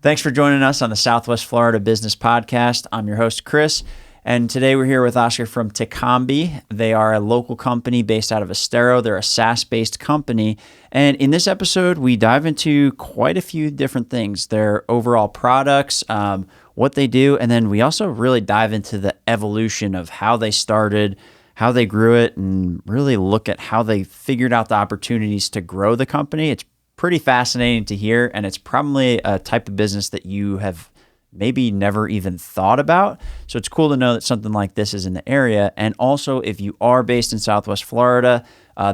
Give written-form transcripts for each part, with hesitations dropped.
Thanks for joining us on the Southwest Florida Business Podcast. I'm your host, Chris, and today we're here with Oscar from Tekambi. They are a local company based out of Estero. They're a SaaS-based company, and in this episode, we dive into quite a few different things, their overall products, what they do, and then we also really dive into the evolution of how they started, how they grew it, and really look at how they figured out the opportunities to grow the company. It's pretty fascinating to hear, and it's probably a type of business that you have maybe never even thought about. So it's cool to know that something like this is in the area. And also, if you are based in Southwest Florida,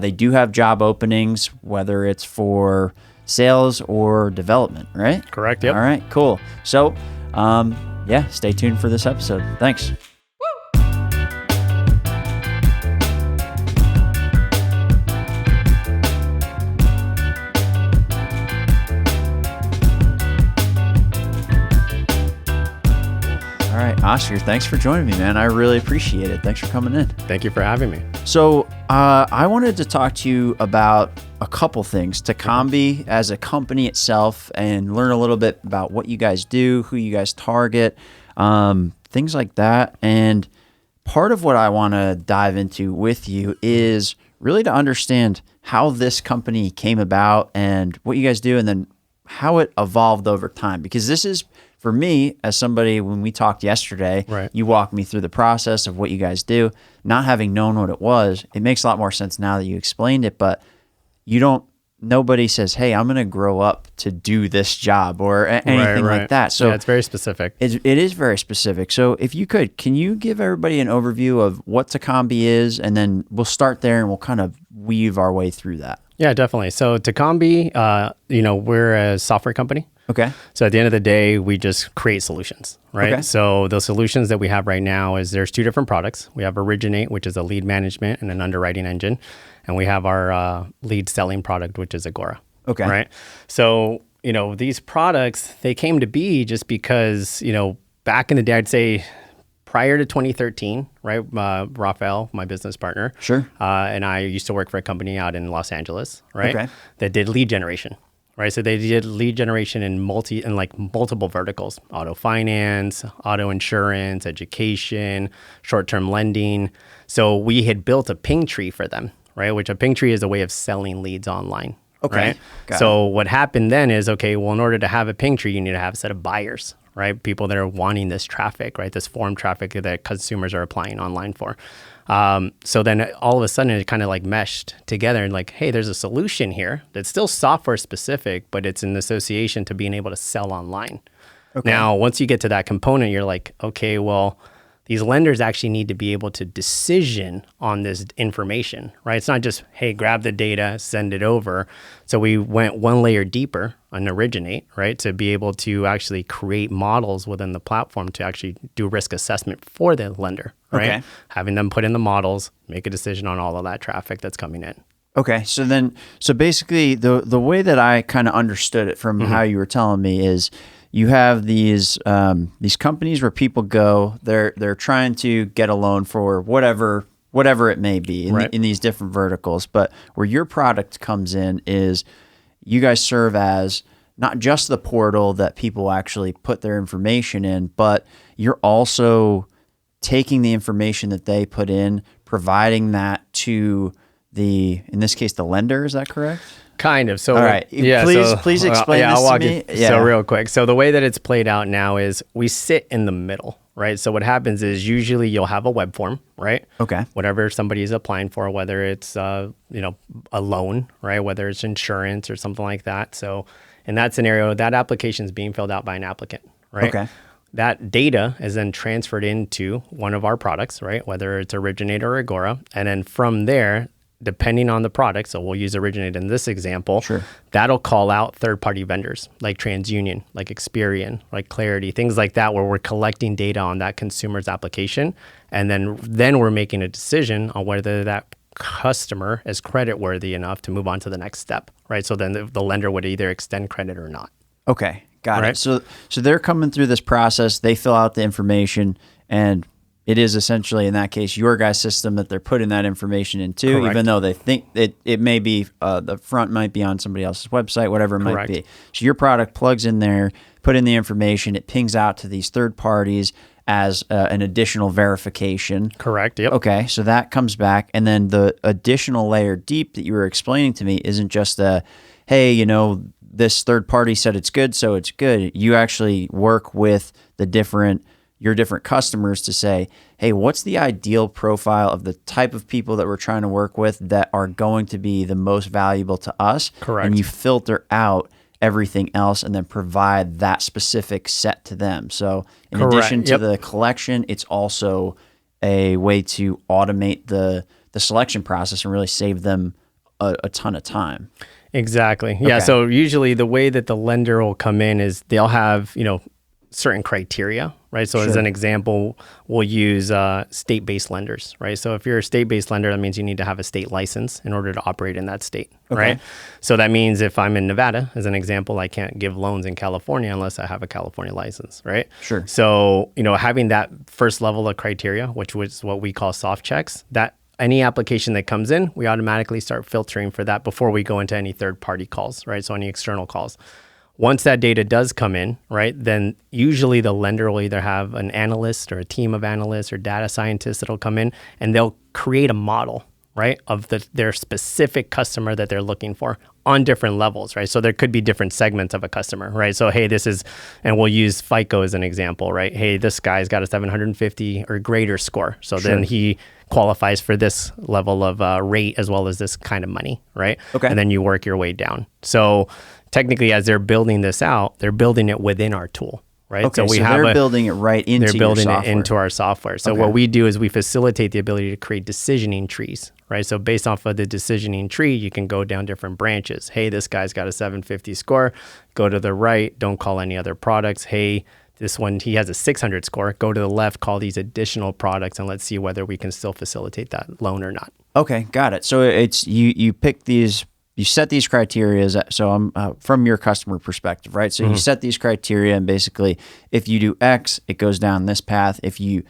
they do have job openings, whether it's for sales or development, right? Correct, yep. All right, cool. So, stay tuned for this episode. Thanks. All right, Oscar, thanks for joining me, man. I really appreciate it. Thanks for coming in. Thank you for having me. So I wanted to talk to you about a couple things, Tekambi as a company itself, and learn a little bit about what you guys do, who you guys target, things like that. And part of what I want to dive into with you is really to understand how this company came about and what you guys do, and then how it evolved over time. Because this is, for me, as somebody, when we talked yesterday, right, you walked me through the process of what you guys do. Not having known what it was, it makes a lot more sense now that you explained it, but nobody says, hey, I'm going to grow up to do this job or anything like that. So yeah, it's very specific. It is very specific. So if you can you give everybody an overview of what Tekambi is, and then we'll start there and we'll kind of weave our way through that. Yeah, definitely. So Tekambi, we're a software company. Okay. So at the end of the day, we just create solutions, right? Okay. So the solutions that we have right now is there's two different products. We have Originate, which is a lead management and an underwriting engine. And we have our lead selling product, which is Agora. Okay. Right. So, these products, they came to be just because, back in the day, I'd say prior to 2013, right? Rafael, my business partner. Sure. And I used to work for a company out in Los Angeles, right? Okay. That did lead generation. Right, so they did lead generation in multiple verticals: auto finance, auto insurance, education, short-term lending. So we had built a ping tree for them, right? Which a ping tree is a way of selling leads online. Okay. Right? So what happened then is, in order to have a ping tree, you need to have a set of buyers, right? People that are wanting this traffic, right? This form traffic that consumers are applying online for. So then all of a sudden it kind of like meshed together and hey, there's a solution here that's still software specific, but it's an association to being able to sell online. Okay. Now, once you get to that component, you're like, okay, well, these lenders actually need to be able to decision on this information, right? It's not just, hey, grab the data, send it over. So we went one layer deeper on Originate, right? To be able to actually create models within the platform to actually do risk assessment for the lender, right? Okay. Having them put in the models, make a decision on all of that traffic that's coming in. Okay. So basically the way that I kind of understood it from how you were telling me is, you have these companies where people go, they're trying to get a loan for whatever it may be in these different verticals. But where your product comes in is you guys serve as not just the portal that people actually put their information in, but you're also taking the information that they put in, providing that to in this case, the lender. Is that correct? Kind of. So, all right. Yeah, please explain this to me. So real quick. So the way that it's played out now is we sit in the middle, right? So what happens is usually you'll have a web form, right? Okay. Whatever somebody is applying for, whether it's, a loan, right? Whether it's insurance or something like that. So in that scenario, that application is being filled out by an applicant, right? Okay. That data is then transferred into one of our products, right? Whether it's Originate or Agora. And then from there, depending on the product, so we'll use Originate in this example, sure, that'll call out third-party vendors like TransUnion, like Experian, like Clarity, things like that, where we're collecting data on that consumer's application. And then we're making a decision on whether that customer is creditworthy enough to move on to the next step, right? So then the lender would either extend credit or not. Okay, got it. So they're coming through this process, they fill out the information, and it is essentially, in that case, your guys' system that they're putting that information into, correct, even though they think it may be, the front might be on somebody else's website, whatever it might be. So your product plugs in there, put in the information, it pings out to these third parties as an additional verification. Correct. Yep. Okay, so that comes back, and then the additional layer deep that you were explaining to me isn't just hey, this third party said it's good, so it's good. You actually work with your different customers to say, hey, what's the ideal profile of the type of people that we're trying to work with that are going to be the most valuable to us? Correct. And you filter out everything else and then provide that specific set to them. So in addition to the collection, it's also a way to automate the selection process and really save them a ton of time. Exactly. Yeah. Okay. So usually the way that the lender will come in is they'll have, certain criteria, right? So as an example, we'll use state-based lenders, right? So if you're a state-based lender, that means you need to have a state license in order to operate in that state, right? So that means if I'm in Nevada, as an example, I can't give loans in California unless I have a California license, right? Sure. So, having that first level of criteria, which was what we call soft checks, that any application that comes in, we automatically start filtering for that before we go into any third-party calls, right? So any external calls. Once that data does come in, right, then usually the lender will either have an analyst or a team of analysts or data scientists that'll come in and they'll create a model, right, of their specific customer that they're looking for on different levels, right? So there could be different segments of a customer, right? So, hey, and we'll use FICO as an example, right? Hey, this guy's got a 750 or greater score. So then he qualifies for this level of rate as well as this kind of money, right? Okay. And then you work your way down. So technically, as they're building this out, they're building it within our tool, right? Okay, so they're building it right into your software. They're building it into our software. So what we do is we facilitate the ability to create decisioning trees, right? So based off of the decisioning tree, you can go down different branches. Hey, this guy's got a 750 score. Go to the right. Don't call any other products. Hey, this one, he has a 600 score. Go to the left, call these additional products, and let's see whether we can still facilitate that loan or not. Okay, got it. So it's you pick these. You set these criteria, so I'm from your customer perspective, right? So you set these criteria, and basically, if you do X, it goes down this path. If you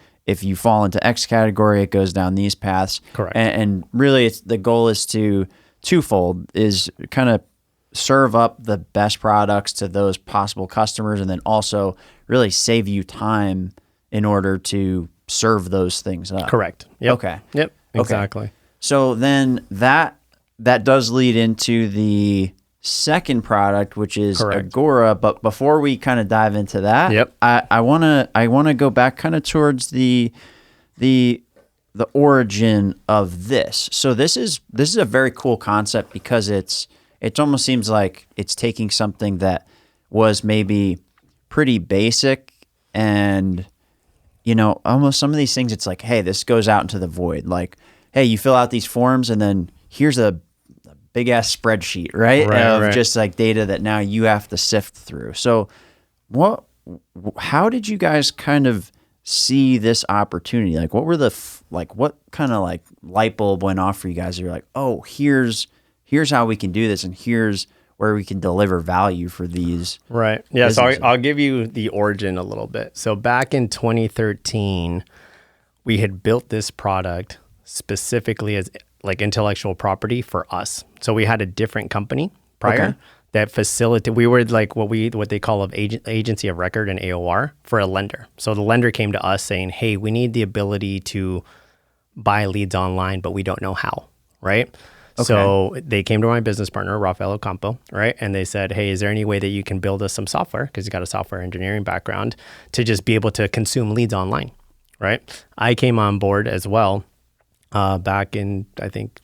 fall into X category, it goes down these paths. Correct. And really, the goal is twofold: is kind of serve up the best products to those possible customers, and then also really save you time in order to serve those things up. Correct. Yep. Okay. Yep. Exactly. Okay. So then that does lead into the second product, which is Agora. But before we kind of dive into that, I wanna go back kind of towards the origin of this. So this is a very cool concept because it almost seems like it's taking something that was maybe pretty basic and almost some of these things it's like, hey, this goes out into the void. Like, hey, you fill out these forms and then here's a big ass spreadsheet, right? Just like data that now you have to sift through. So how did you guys kind of see this opportunity? Like what were what kind of like light bulb went off for you guys? You're like, oh, here's how we can do this. And here's where we can deliver value for these. Right. Yeah. Businesses. So I'll give you the origin a little bit. So back in 2013, we had built this product specifically as like intellectual property for us. So we had a different company prior that facilitated. We were like what they call an agency of record, an AOR, for a lender. So the lender came to us saying, "Hey, we need the ability to buy leads online, but we don't know how." Right. Okay. So they came to my business partner, Rafael Ocampo, right? And they said, "Hey, is there any way that you can build us some software?" Because he's got a software engineering background to just be able to consume leads online. Right. I came on board as well. Back in, I think,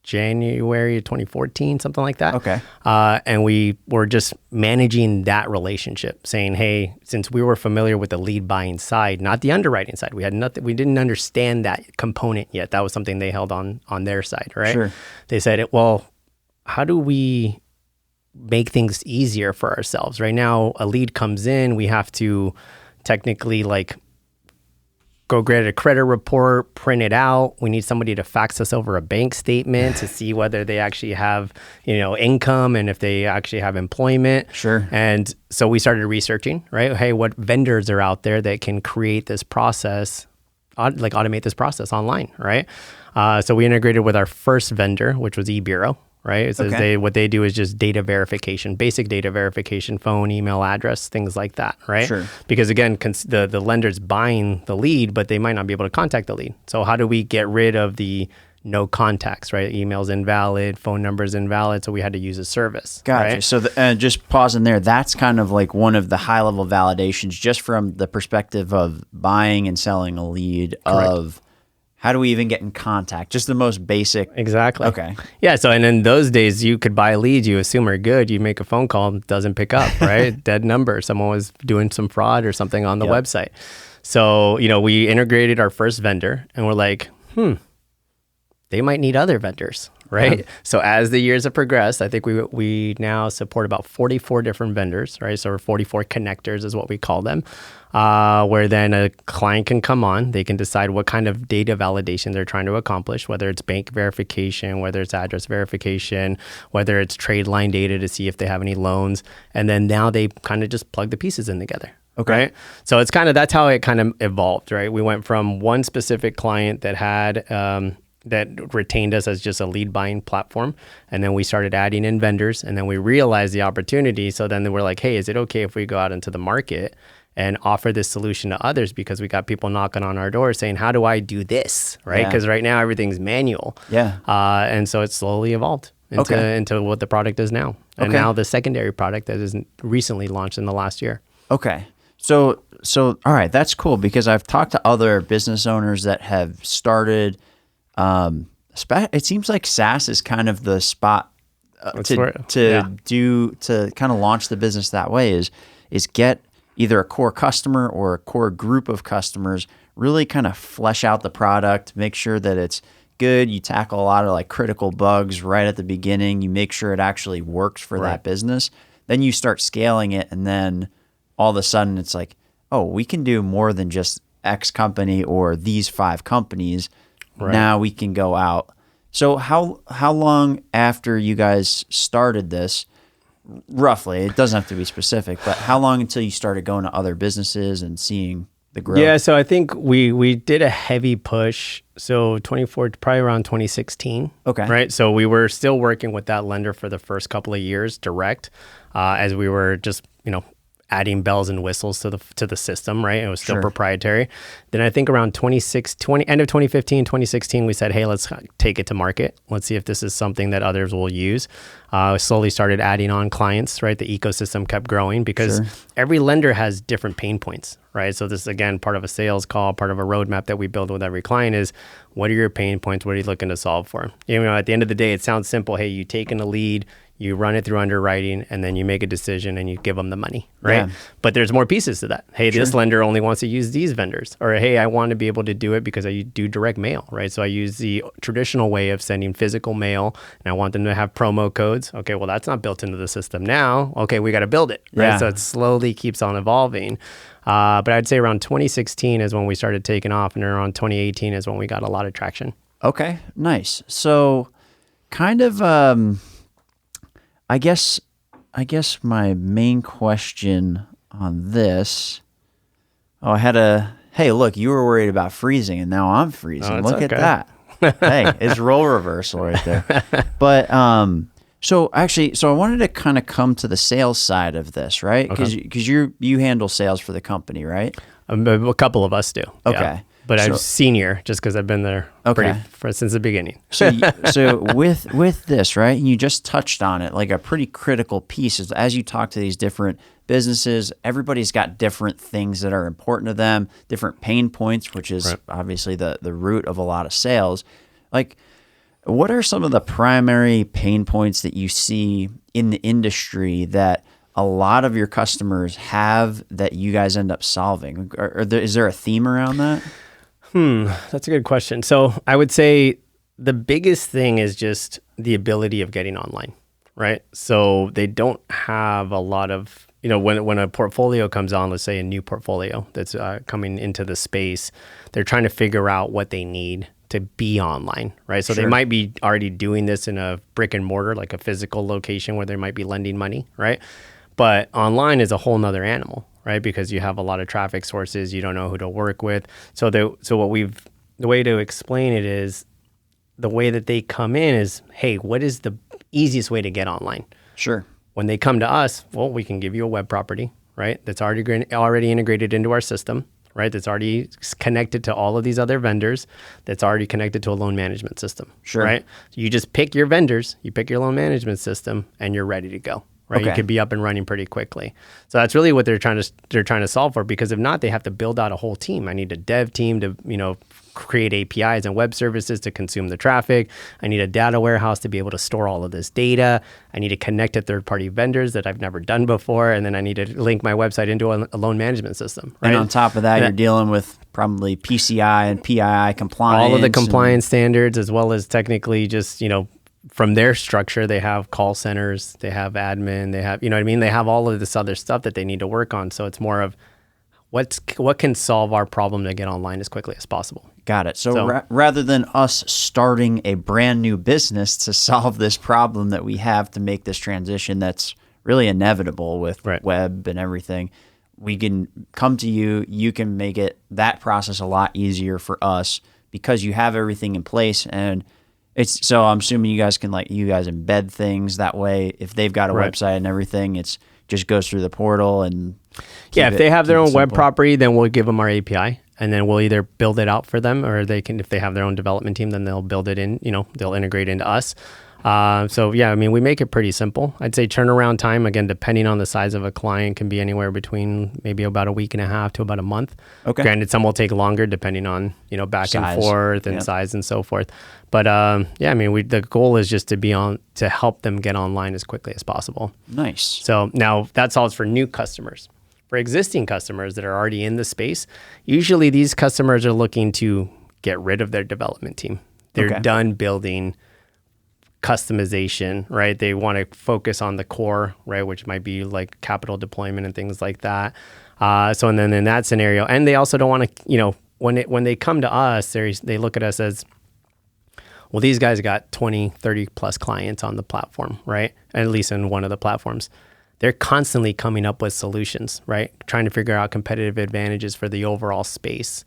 January of 2014, something like that. Okay. And we were just managing that relationship, saying, hey, since we were familiar with the lead buying side, not the underwriting side, we didn't understand that component yet. That was something they held on their side, right? Sure. They said, well, how do we make things easier for ourselves? Right now, a lead comes in, we have to technically go get a credit report, print it out. We need somebody to fax us over a bank statement to see whether they actually have, income and if they actually have employment. Sure. And so we started researching, right? Hey, what vendors are out there that can create this process, automate this process online, right? So we integrated with our first vendor, which was eBureau, right? It says what they do is just data verification, basic data verification, phone, email, address, things like that, right? Sure. Because again, the lender's buying the lead, but they might not be able to contact the lead. So how do we get rid of the no contacts, right? Email's invalid, phone number's invalid, so we had to use a service. Gotcha. Right? So just pausing there, that's kind of like one of the high-level validations just from the perspective of buying and selling a lead. Correct. Of how do we even get in contact? Just the most basic. Exactly. Okay. Yeah. So, and in those days, you could buy leads, you assume are good. You make a phone call, doesn't pick up, right? Dead number. Someone was doing some fraud or something on the website. So, we integrated our first vendor and we're like, they might need other vendors, right? Yeah. So as the years have progressed, I think we now support about 44 different vendors, right? So 44 connectors is what we call them, where then a client can come on, they can decide what kind of data validation they're trying to accomplish, whether it's bank verification, whether it's address verification, whether it's trade line data to see if they have any loans. And then now they kind of just plug the pieces in together. Okay. Right? So it's that's how it kind of evolved, right? We went from one specific client that had, that retained us as just a lead buying platform. And then we started adding in vendors and then we realized the opportunity. So then we're like, hey, is it okay if we go out into the market and offer this solution to others? Because we got people knocking on our door saying, how do I do this? Right? Because right now everything's manual. Yeah. And so it's slowly evolved into what the product is now. And now the secondary product that is recently launched in the last year. Okay. So all right, that's cool because I've talked to other business owners that have started. It seems like SaaS is kind of the spot to kind of launch the business that way. Is get either a core customer or a core group of customers, really kind of flesh out the product, make sure that it's good. You tackle a lot of like critical bugs right at the beginning. You make sure it actually works for that business. Then you start scaling it, and then all of a sudden it's like, oh, we can do more than just X company or these 5 companies. Right. Now we can go out. So how long after you guys started this, roughly, it doesn't have to be specific, but how long until you started going to other businesses and seeing the growth? Yeah, so I think we did a heavy push. So probably around 2016. Okay. Right. So we were still working with that lender for the first couple of years direct, as we were just, adding bells and whistles to the system, right? It was still proprietary. Then I think around end of 2015, 2016, we said, hey, let's take it to market. Let's see if this is something that others will use. Slowly started adding on clients, right? The ecosystem kept growing because every lender has different pain points, right? So this is, again, part of a sales call, part of a roadmap that we build with every client is, what are your pain points? What are you looking to solve for? At the end of the day, it sounds simple. Hey, you take in a lead, you run it through underwriting, and then you make a decision and you give them the money, right? Yeah. But there's more pieces to that. Hey, this lender only wants to use these vendors. Or, hey, I want to be able to do it because I do direct mail, right? So I use the traditional way of sending physical mail, and I want them to have promo codes. Okay, well, that's not built into the system now. Okay, we got to build it, right? Yeah. So it slowly keeps on evolving. But I'd say around 2016 is when we started taking off, and around 2018 is when we got a lot of traction. Okay, nice. So kind of... I guess my main question on this, hey, look, you were worried about freezing and now I'm freezing. Look at that. Hey, it's role reversal right there. But so I wanted to kind of come to the sales side of this, right? Because you handle sales for the company, right? A couple of us do. Okay. Yeah. But I'm senior just because I've been there since the beginning. So with this, right, and you just touched on it, like a pretty critical piece is as you talk to these different businesses, everybody's got different things that are important to them, different pain points, which is obviously the root of a lot of sales. Like, what are some of the primary pain points that you see in the industry that a lot of your customers have that you guys end up solving? Is there a theme around that? That's a good question. So I would say the biggest thing is just the ability of getting online, right? So they don't have a lot of, when a portfolio comes on, let's say a new portfolio that's coming into the space, they're trying to figure out what they need to be online, right? So they might be already doing this in a brick and mortar, like a physical location where they might be lending money, right? But online is a whole nother animal, right? Because you have a lot of traffic sources, you don't know who to work with. So the way to explain it is the way that they come in is, hey, what is the easiest way to get online. Sure. When they come to us, well, we can give you a web property, right? That's already integrated into our system, right? That's already connected to all of these other vendors. That's already connected to a loan management system, Sure. right? So you just pick your vendors, you pick your loan management system, and you're ready to go, right? Okay. You could be up and running pretty quickly. So that's really what they're trying to solve for, because if not, they have to build out a whole team. I need a dev team to, create APIs and web services to consume the traffic. I need a data warehouse to be able to store all of this data. I need to connect to third-party vendors that I've never done before. And then I need to link my website into a loan management system. Right? And on top of that, you're dealing with probably PCI and PII compliance. All of the compliance standards, as well as technically just, from their structure, they have call centers, they have admin, they have, they have all of this other stuff that they need to work on. So it's more of what can solve our problem to get online as quickly as possible. Got it. So rather than us starting a brand new business to solve this problem that we have to make this transition that's really inevitable with web and everything, we can come to you. You can make that process a lot easier for us because you have everything in place. And so I'm assuming you guys embed things that way. If they've got a website and everything, it's just goes through the portal and if they have their own web property, then we'll give them our API. And then we'll either build it out for them, or they can, if they have their own development team, then they'll build it in, they'll integrate into us. We make it pretty simple. I'd say turnaround time, again, depending on the size of a client, can be anywhere between maybe about a week and a half to about a month. Okay. Granted, some will take longer depending on, back size. and forth and size and so forth. But the goal is just to help them get online as quickly as possible. Nice. So now that solves for new customers. For existing customers that are already in the space, usually these customers are looking to get rid of their development team. They're done building customization, right? They want to focus on the core, right? Which might be like capital deployment and things like that. And then in that scenario, and they also don't want to, when they come to us, they look at us as, well, these guys got 20, 30 plus clients on the platform, right? At least in one of the platforms. They're constantly coming up with solutions, right? Trying to figure out competitive advantages for the overall space.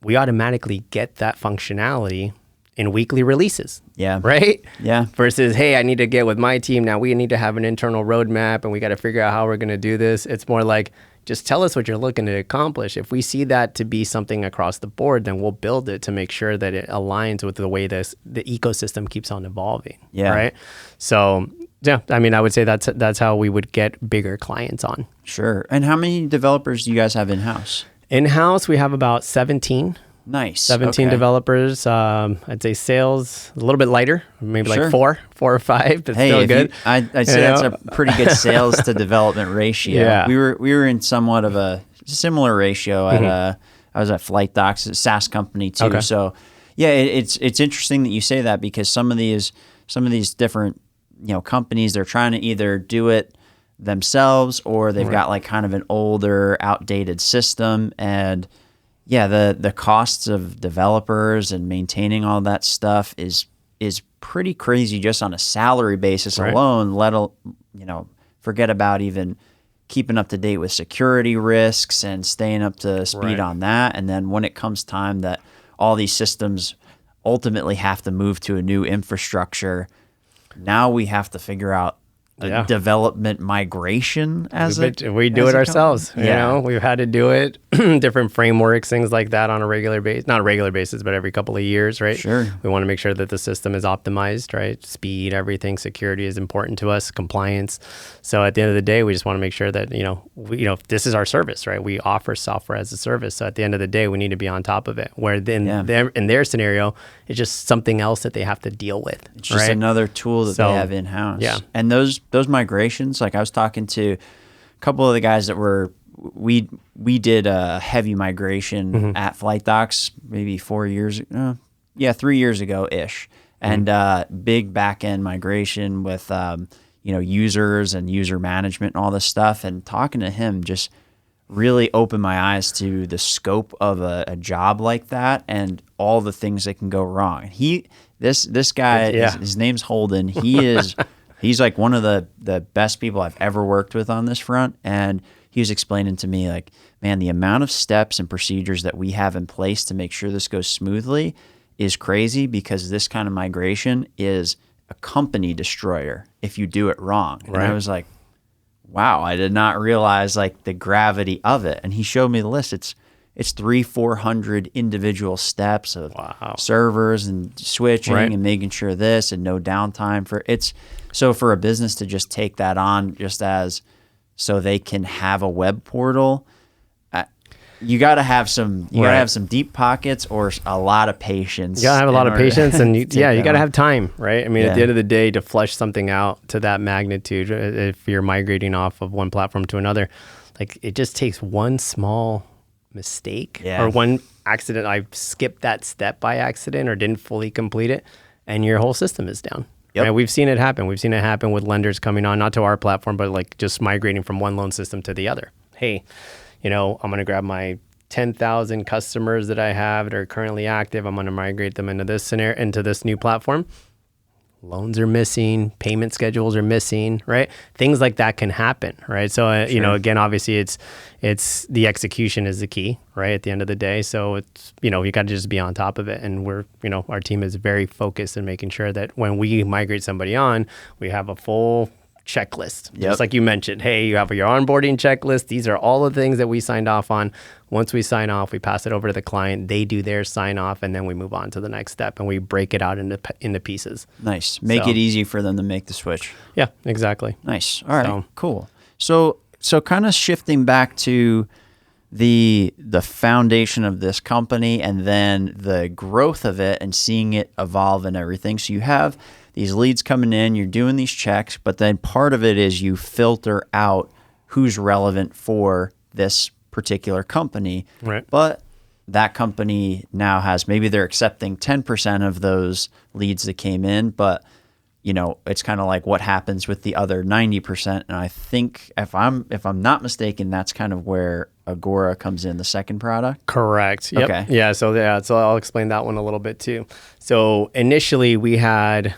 We automatically get that functionality in weekly releases. Yeah. Right? Yeah. Versus, hey, I need to get with my team. Now we need to have an internal roadmap and we got to figure out how we're going to do this. It's more like, just tell us what you're looking to accomplish. If we see that to be something across the board, then we'll build it to make sure that it aligns with the way the ecosystem keeps on evolving. Yeah. Right? So, I would say that's how we would get bigger clients on. Sure. And how many developers do you guys have in-house? In-house, we have about 17. Nice. 17 developers. I'd say sales a little bit lighter, maybe like four or five, but still good. I'd say that's a pretty good sales to development ratio. Yeah. We were in somewhat of a similar ratio I was at Flight Docs, a SaaS company too. Okay. So yeah, it's interesting that you say that, because some of these different companies, they're trying to either do it themselves or they've got like kind of an older, outdated system. And yeah, the costs of developers and maintaining all that stuff is pretty crazy just on a salary basis alone, forget about even keeping up to date with security risks and staying up to speed on that. And then when it comes time that all these systems ultimately have to move to a new infrastructure, now we have to figure out the development migration we do it ourselves. We've had to do it, different frameworks, things like that on a regular basis, not a regular basis, but every couple of years, right? Sure. We want to make sure that the system is optimized, right? Speed, everything, security is important to us, compliance. So at the end of the day, we just want to make sure that, this is our service, right? We offer software as a service. So at the end of the day, we need to be on top of it. Where then in their scenario, it's just something else that they have to deal with. It's just another tool that they have in-house. Yeah. And those migrations, like I was talking to a couple of the guys that we did a heavy migration at Flight Docs maybe 3 years ago-ish. And big back-end migration with, users and user management and all this stuff. And talking to him just really opened my eyes to the scope of a job like that and all the things that can go wrong. This guy, his name's Holden. He's like one of the best people I've ever worked with on this front. And he was explaining to me, like, man, the amount of steps and procedures that we have in place to make sure this goes smoothly is crazy, because this kind of migration is a company destroyer if you do it wrong. And Right. I was like, wow, I did not realize like the gravity of it. And he showed me the list. It's 300-400 individual steps of servers and switching and making sure this and no downtime so for a business to just take that on just as so they can have a web portal, you got to have some deep pockets or a lot of patience. You got to have a lot of patience and you got to have time, right? I mean, Yeah. at the end of the day, to flesh something out to that magnitude, if you're migrating off of one platform to another, like it just takes one small mistake or one accident. I skipped that step by accident or didn't fully complete it, and your whole system is down. Yep. Right? We've seen it happen. We've seen it happen with lenders coming on, not to our platform, but like just migrating from one loan system to the other. Hey, I'm going to grab my 10,000 customers that I have that are currently active. I'm going to migrate them into this scenario, into this new platform. Loans are missing, payment schedules are missing, right? Things like that can happen, right? So, again, obviously it's the execution is the key, right? At the end of the day. So it's, you got to just be on top of it. And our team is very focused in making sure that when we migrate somebody on, we have a full checklist. Yep. Just like you mentioned, hey, you have your onboarding checklist. These are all the things that we signed off on. Once we sign off, we pass it over to the client. They do their sign off, and then we move on to the next step, and we break it out into pieces. Nice. Make it easy for them to make the switch. Yeah, exactly. Nice. All right, cool. So kind of shifting back to the foundation of this company and then the growth of it and seeing it evolve and everything. So you have these leads coming in, you're doing these checks, but then part of it is you filter out who's relevant for this particular company. Right. But that company now has, maybe they're accepting 10% of those leads that came in, but it's kind of like what happens with the other 90%. And I think if I'm not mistaken, that's kind of where Agora comes in, the second product. Correct. Yep. Okay. Yeah. So I'll explain that one a little bit too. So initially we had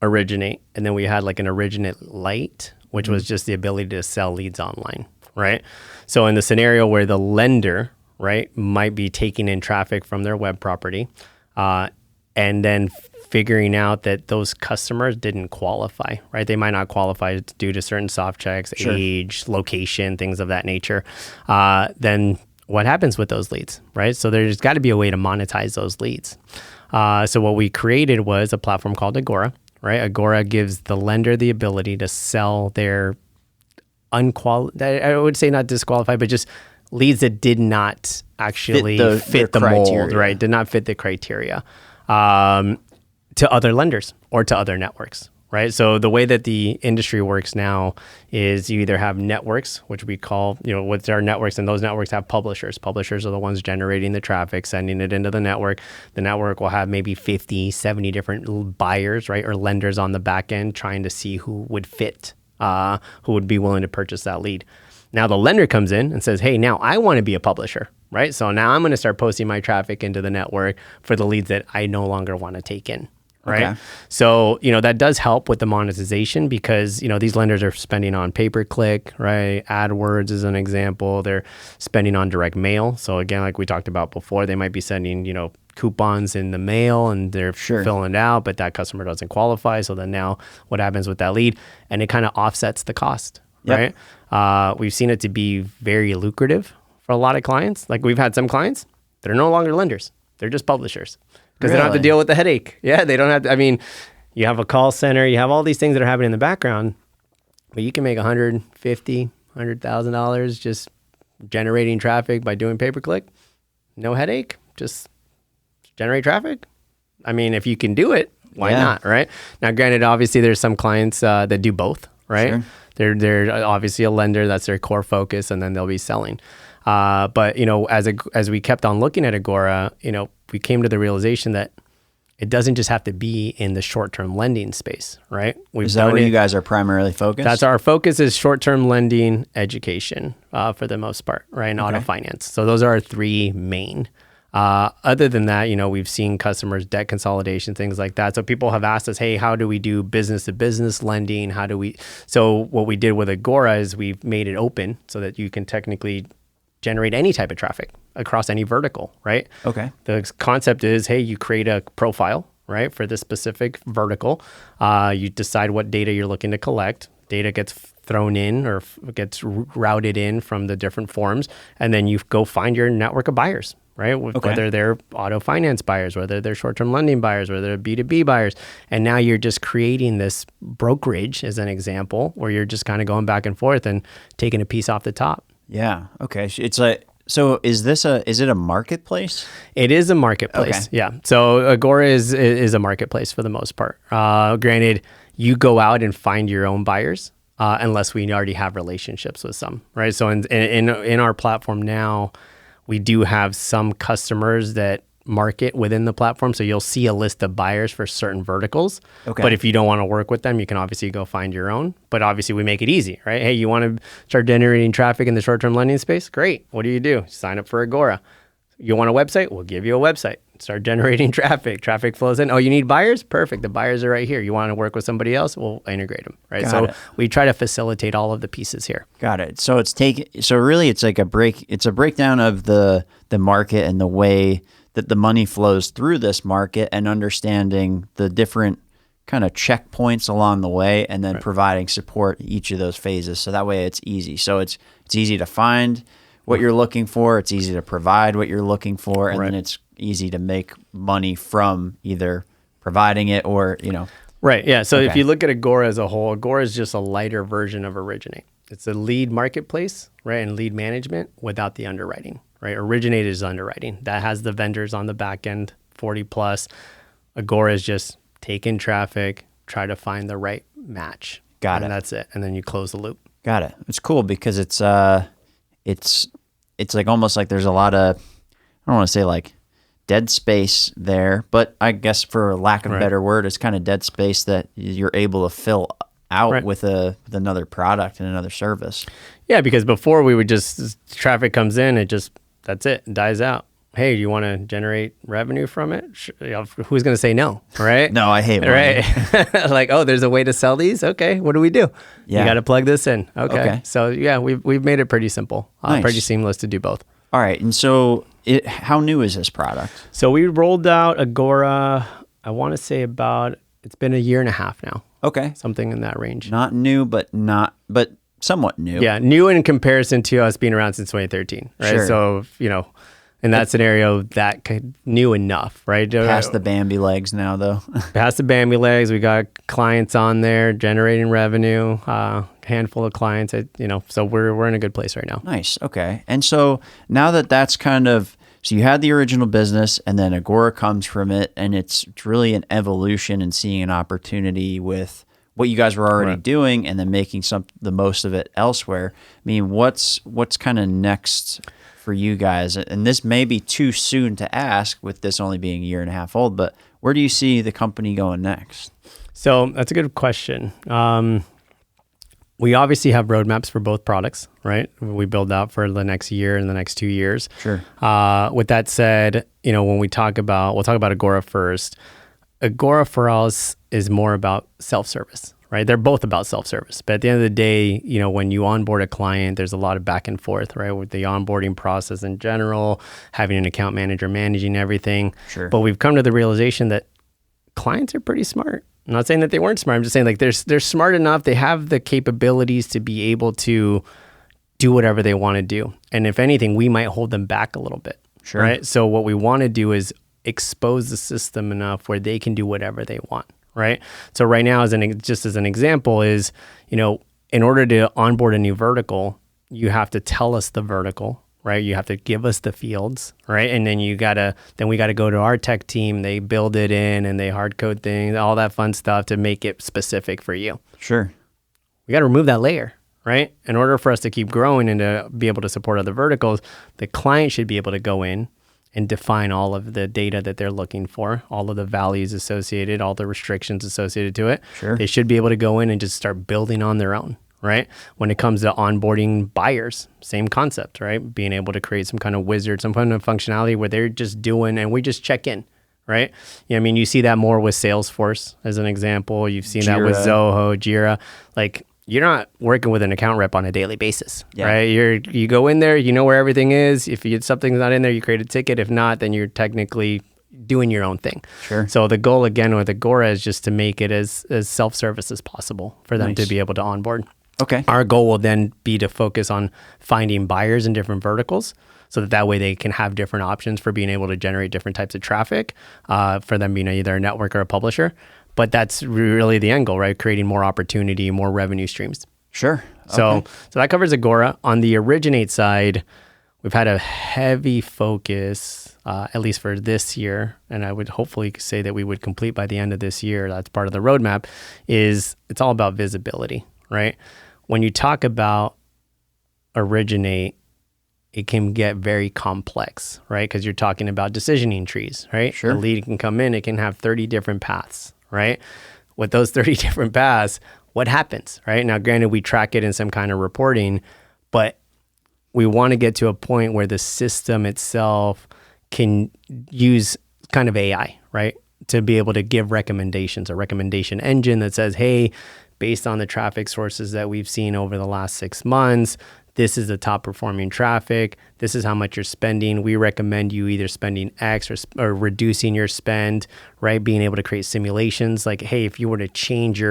Originate, and then we had like an Originate Lite, which was just the ability to sell leads online, right? So in the scenario where the lender, right, might be taking in traffic from their web property, and then figuring out that those customers didn't qualify, right? They might not qualify due to certain soft checks, age, location, things of that nature. Then what happens with those leads, right? So there's got to be a way to monetize those leads. So what we created was a platform called Agora, right? Agora gives the lender the ability to sell their I would say not disqualified, but just leads that did not actually fit the mold, right? Did not fit the criteria to other lenders or to other networks, right? So the way that the industry works now is you either have networks, which we call, what's our networks, and those networks have publishers. Publishers are the ones generating the traffic, sending it into the network. The network will have maybe 50, 70 different buyers, right? Or lenders on the back end trying to see who would fit, who would be willing to purchase that lead. Now the lender comes in and says, hey, now I want to be a publisher, right? So now I'm going to start posting my traffic into the network for the leads that I no longer want to take in. Right. Okay. So, that does help with the monetization because, these lenders are spending on pay-per-click, right? AdWords is an example. They're spending on direct mail. So again, like we talked about before, they might be sending, coupons in the mail and they're filling it out, but that customer doesn't qualify. So then now what happens with that lead? And it kind of offsets the cost, right? We've seen it to be very lucrative for a lot of clients. Like we've had some clients that are no longer lenders. They're just publishers. Because they don't have to deal with the headache. Yeah, they don't have to. You have a call center, you have all these things that are happening in the background, but you can make $150,000, $100,000 just generating traffic by doing pay-per-click. No headache, just generate traffic. If you can do it, why not, right? Now, granted, obviously, there's some clients that do both, right? Sure. They're obviously a lender, that's their core focus, and then they'll be selling. But as we kept on looking at Agora, we came to the realization that it doesn't just have to be in the short-term lending space, right? Is that where you guys are primarily focused? That's our focus is short-term lending, education for the most part, right? And auto finance. So those are our three main. Other than that, we've seen customers debt consolidation, things like that. So people have asked us, hey, how do we do business-to-business lending? So what we did with Agora is we've made it open so that you can technically generate any type of traffic across any vertical, right? Okay. The concept is, hey, you create a profile, right, for this specific vertical. You decide what data you're looking to collect. Data gets thrown in or gets routed in from the different forms, and then you go find your network of buyers, right? Whether they're auto finance buyers, whether they're short-term lending buyers, whether they're B2B buyers. And now you're just creating this brokerage, as an example, where you're just kind of going back and forth and taking a piece off the top. Yeah. Okay. It's like, so is it a marketplace? It is a marketplace. Okay. Yeah. So Agora is a marketplace for the most part. Granted, you go out and find your own buyers, unless we already have relationships with some, right? So in our platform now, we do have some customers that market within the platform. So you'll see a list of buyers for certain verticals. Okay. But if you don't want to work with them, you can obviously go find your own. But obviously we make it easy, right? Hey, you want to start generating traffic in the short-term lending space? Great. What do? Sign up for Agora. You want a website? We'll give you a website. Start generating traffic. Traffic flows in. Oh, you need buyers? Perfect. The buyers are right here. You want to work with somebody else? We'll integrate them, right? Got it. We try to facilitate all of the pieces here. Got it. So really it's like a breakdown of the market and the way that the money flows through this market, and understanding the different kind of checkpoints along the way, and then providing support each of those phases. So that way it's easy. So it's easy to find what you're looking for. It's easy to provide what you're looking for, and then it's easy to make money from either providing it or, Right. Yeah. So if you look at Agora as a whole, Agora is just a lighter version of Originate. It's a lead marketplace, right? And lead management without the underwriting, right? Originate is underwriting. That has the vendors on the back end, 40 plus. Agora is just take in traffic, try to find the right match. Got it. And that's it. And then you close the loop. Got it. It's cool because it's like almost like there's a lot of, I don't want to say like dead space there, but I guess for lack of a better word, it's kind of dead space that you're able to fill out with another product and another service. Yeah, because before we would just, traffic comes in, that's it, dies out. Hey, do you want to generate revenue from it? Who's going to say no, right? No, I hate money. Right? Like, oh, there's a way to sell these? Okay, what do we do? Yeah. You got to plug this in. Okay. So yeah, we've made it pretty simple, nice. Pretty seamless to do both. All right, and so how new is this product? So we rolled out Agora, I want to say it's been 1.5 years now. Okay. Something in that range. Not new, but somewhat new. Yeah, new in comparison to us being around since 2013, right? Sure. So, in that scenario, new enough, right? Past the Bambi legs now, though. Past the Bambi legs, we got clients on there generating revenue, handful of clients, so we're in a good place right now. Nice. Okay. And so now that's so you had the original business, and then Agora comes from it, and it's really an evolution and seeing an opportunity with what you guys were already doing, and then making the most of it elsewhere. I mean, what's kind of next for you guys? And this may be too soon to ask with this only being 1.5 years old, but where do you see the company going next? So that's a good question. We obviously have roadmaps for both products, right? We build out for the next year and the next 2 years. Sure. With that said, when we'll talk about Agora first. Agora for us is more about self-service, right? They're both about self-service. But at the end of the day, when you onboard a client, there's a lot of back and forth, right? With the onboarding process in general, having an account manager managing everything. Sure. But we've come to the realization that clients are pretty smart. I'm not saying that they weren't smart. I'm just saying like they're smart enough. They have the capabilities to be able to do whatever they want to do. And if anything, we might hold them back a little bit. Sure. Right. So what we want to do is expose the system enough where they can do whatever they want. Right. So right now, just as an example is, in order to onboard a new vertical, you have to tell us the vertical. Right, you have to give us the fields, right, and then we gotta go to our tech team. They build it in and they hard code things, all that fun stuff to make it specific for you. Sure, we got to remove that layer, right? In order for us to keep growing and to be able to support other verticals, the client should be able to go in and define all of the data that they're looking for, all of the values associated, all the restrictions associated to it. Sure, they should be able to go in and just start building on their own. Right? When it comes to onboarding buyers, same concept, right? Being able to create some kind of wizard, some kind of functionality where they're just doing, and we just check in, right? You see that more with Salesforce as an example. You've seen that with Zoho, Jira. Like you're not working with an account rep on a daily basis, right? You go in there, you know where everything is. If something's not in there, you create a ticket. If not, then you're technically doing your own thing. Sure. So the goal again with Agora is just to make it as self-service as possible for them to be able to onboard. Okay. Our goal will then be to focus on finding buyers in different verticals so that way they can have different options for being able to generate different types of traffic for them being either a network or a publisher. But that's really the end goal, right? Creating more opportunity, more revenue streams. Sure. So that covers Agora. On the Originate side, we've had a heavy focus, at least for this year, and I would hopefully say that we would complete by the end of this year. That's part of the roadmap. It's all about visibility, right? When you talk about Originate, it can get very complex, right? Because you're talking about decisioning trees, right? Sure. A lead can come in, it can have 30 different paths, right? With those 30 different paths, what happens, right? Now, granted, we track it in some kind of reporting, but we want to get to a point where the system itself can use kind of AI, right? To be able to give recommendations, a recommendation engine that says, hey, based on the traffic sources that we've seen over the last 6 months, this is the top performing traffic. This is how much you're spending. We recommend you either spending X or reducing your spend, right? Being able to create simulations like, hey, if you were to change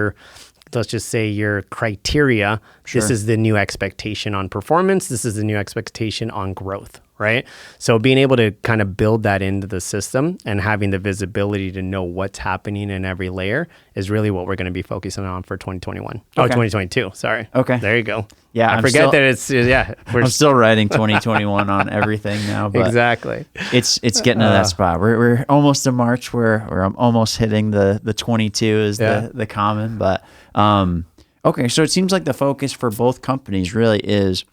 let's just say your criteria, this is the new expectation on performance. This is the new expectation on growth, right? So being able to kind of build that into the system and having the visibility to know what's happening in every layer is really what we're going to be focusing on for 2021. Oh, 2022. Sorry. Okay. There you go. Yeah. I forget that it's, I'm still writing 2021 on everything now, but exactly. It's getting to that spot. We're almost in March where I'm almost hitting the 22 is the common, but okay. So it seems like the focus for both companies really is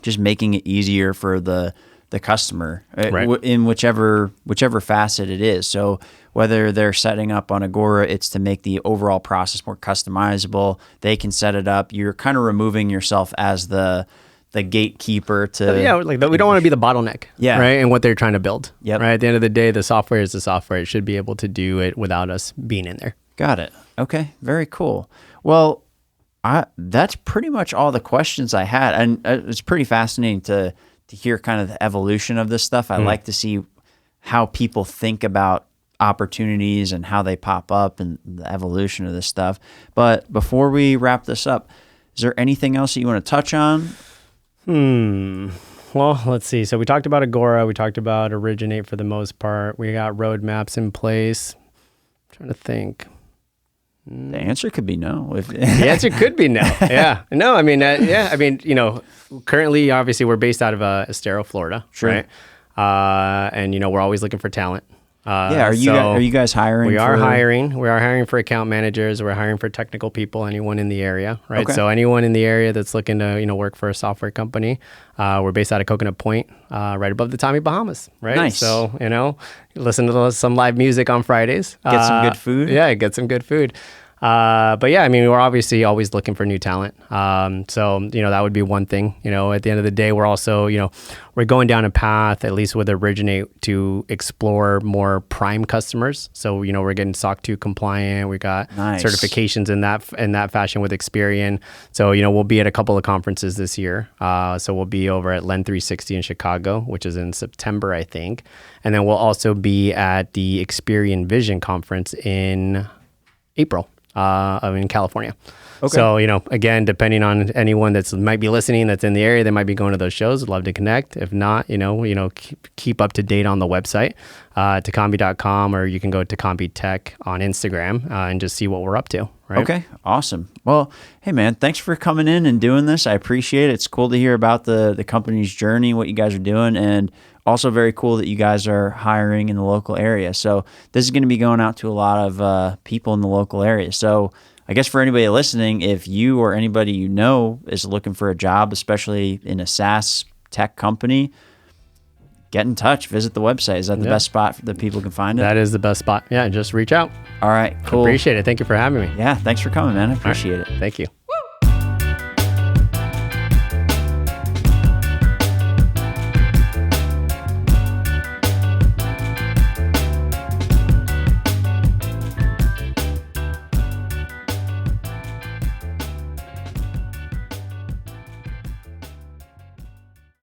just making it easier for the customer, right? In whichever facet it is. So whether they're setting up on Agora, it's to make the overall process more customizable. They can set it up. You're kind of removing yourself as the gatekeeper to... we don't want to be the bottleneck, right? And what they're trying to build, right? At the end of the day, the software is the software. It should be able to do it without us being in there. Got it. Okay. Very cool. Well, that's pretty much all the questions I had. And it's pretty fascinating to hear kind of the evolution of this stuff. I like to see how people think about opportunities and how they pop up and the evolution of this stuff. But before we wrap this up, is there anything else that you want to touch on? Well, let's see. So we talked about Agora. We talked about Originate for the most part. We got roadmaps in place. I'm trying to think. The answer could be no. The answer could be no. Yeah. No, I mean, currently, obviously, we're based out of Estero, Florida, right? And, we're always looking for talent. Are you guys hiring? We are hiring. We are hiring for account managers. We're hiring for technical people, anyone in the area, right? Okay. So anyone in the area that's looking to, work for a software company. We're based out of Coconut Point, right above the Tommy Bahamas, right? Nice. So, listen to some live music on Fridays. Get some good food. Yeah, get some good food. But yeah, I mean, we're obviously always looking for new talent. So, that would be one thing. At the end of the day, we're also, we're going down a path, at least with Originate, to explore more prime customers. So, we're getting SOC 2 compliant. We got certifications in that fashion with Experian. So, we'll be at a couple of conferences this year. So we'll be over at Len 360 in Chicago, which is in September, I think. And then we'll also be at the Experian Vision Conference in April. In California. Okay. So, again, depending on anyone that's might be listening that's in the area, they might be going to those shows. I'd love to connect. If not, keep up to date on the website, tekambi.com, or you can go to Tekambi Tech on Instagram and just see what we're up to. Right? Okay. Awesome. Well, hey man, thanks for coming in and doing this. I appreciate it. It's cool to hear about the company's journey, what you guys are doing, and also very cool that you guys are hiring in the local area. So this is going to be going out to a lot of people in the local area. So I guess for anybody listening, if you or anybody you know is looking for a job, especially in a SaaS tech company, get in touch. Visit the website. Is that the best spot that people can find it? That is the best spot. Yeah, just reach out. All right, cool. Appreciate it. Thank you for having me. Yeah, thanks for coming, man. I appreciate it. Thank you.